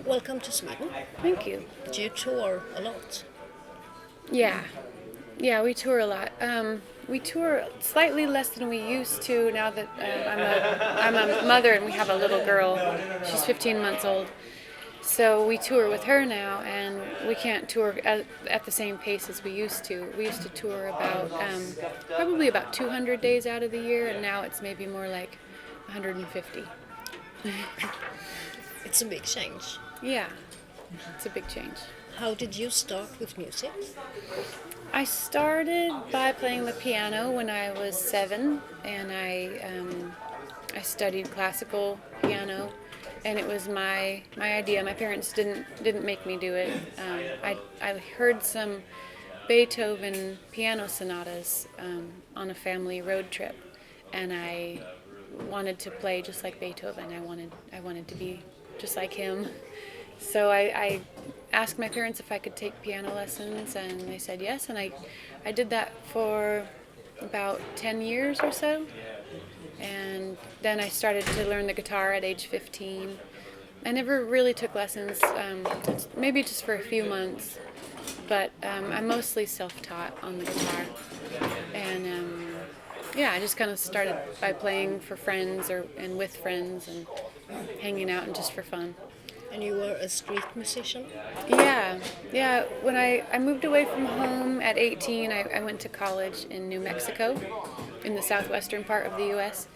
Welcome to Sweden. Thank you. Do you tour a lot? Yeah. Yeah, we tour a lot. We tour slightly less than we used to now that I'm a mother and we have a little girl. She's 15 months old. So we tour with her now, and we can't tour at the same pace as we used to. We used to tour about probably about 200 days out of the year, and now it's maybe more like 150. It's a big change. Yeah, it's a big change. How did you start with music? I started by playing the piano when I was 7, and I studied classical piano, and it was my idea. My parents didn't make me do it. I heard some Beethoven piano sonatas on a family road trip, and I wanted to play just like Beethoven. I wanted to be just like him. So I asked my parents if I could take piano lessons, and they said yes, and I did that for about 10 years or so. And then I started to learn the guitar at age 15. I never really took lessons, maybe just for a few months, but I'm mostly self-taught on the guitar. And yeah, I just kind of started by playing for friends and with friends and hanging out and just for fun. And you were a street musician? Yeah. When I moved away from home at 18, I went to college in New Mexico, in the southwestern part of the U.S.,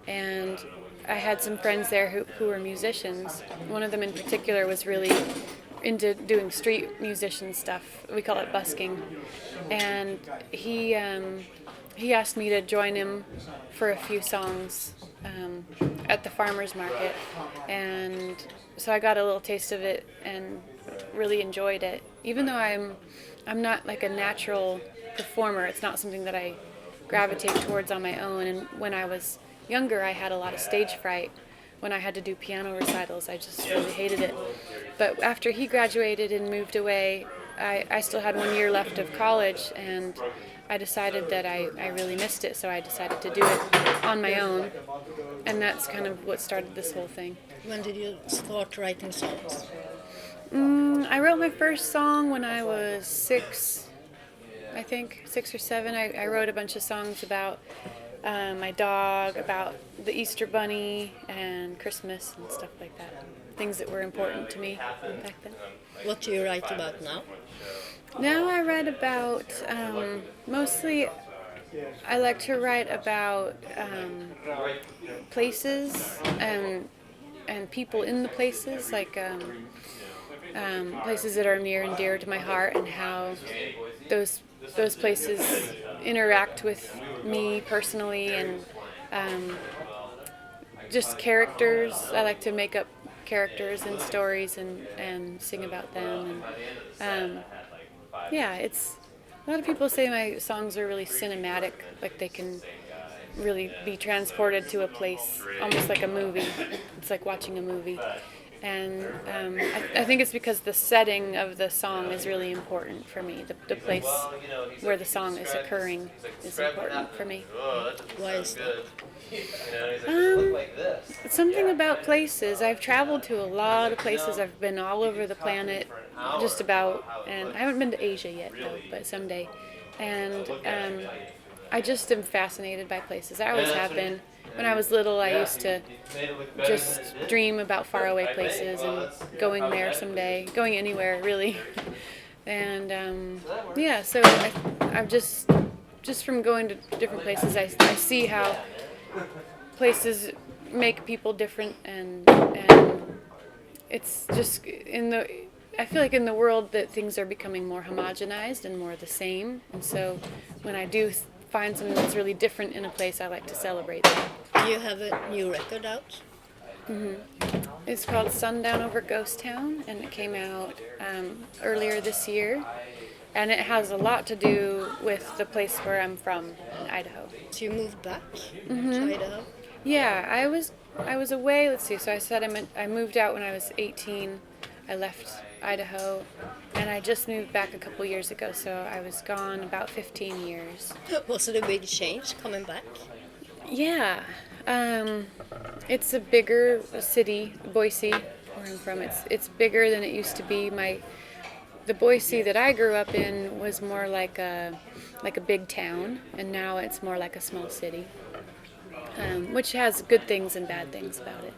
and I had some friends there who were musicians. One of them in particular was really into doing street musician stuff. We call it busking. And he asked me to join him for a few songs at the farmer's market, and so I got a little taste of it and really enjoyed it. Even though I'm not like a natural performer, it's not something that I gravitate towards on my own. And when I was younger, I had a lot of stage fright when I had to do piano recitals. I just really hated it. But after he graduated and moved away, I still had 1 year left of college, and I decided that I really missed it, so I decided to do it on my own, and that's kind of what started this whole thing. When did you start writing songs? I wrote my first song when I was 6, I think, 6 or 7. I wrote a bunch of songs about my dog, about the Easter Bunny, and Christmas and stuff like that. Things that were important to me back then. What do you write about now? Now I write about, mostly I like to write about places and people in the places, like places that are near and dear to my heart, and how those places interact with me personally, and just characters. I like to make up characters and stories and sing about them. And yeah, it's a lot of people say my songs are really cinematic, like they can really be transported to a place, almost like a movie. It's like watching a movie. And I think it's because the setting of the song is really important for me. The place where the song is occurring is important for me. Why is that? It's something about places. I've traveled to a lot of places. I've been all over the planet, just about, and I haven't been to Asia yet, though, but someday. And I just am fascinated by places. I always have been. When I was little, I used to just dream about faraway places and going there someday, going anywhere, really. And yeah, so I've just from going to different places, I see how places make people different, and it's just I feel like in the world that things are becoming more homogenized and more the same, and so when I do find something that's really different in a place, I like to celebrate that. You have a new record out? Mm-hmm. It's called Sundown Over Ghost Town, and it came out earlier this year, and it has a lot to do with the place where I'm from, in Idaho. So you moved back to Idaho? Yeah, I was away. Let's see. So I said I moved out when I was 18. I left Idaho, and I just moved back a couple years ago. So I was gone about 15 years. Was it a big change coming back? Yeah, it's a bigger city, Boise, where I'm from. It's bigger than it used to be. The Boise that I grew up in was more like a big town, and now it's more like a small city, which has good things and bad things about it.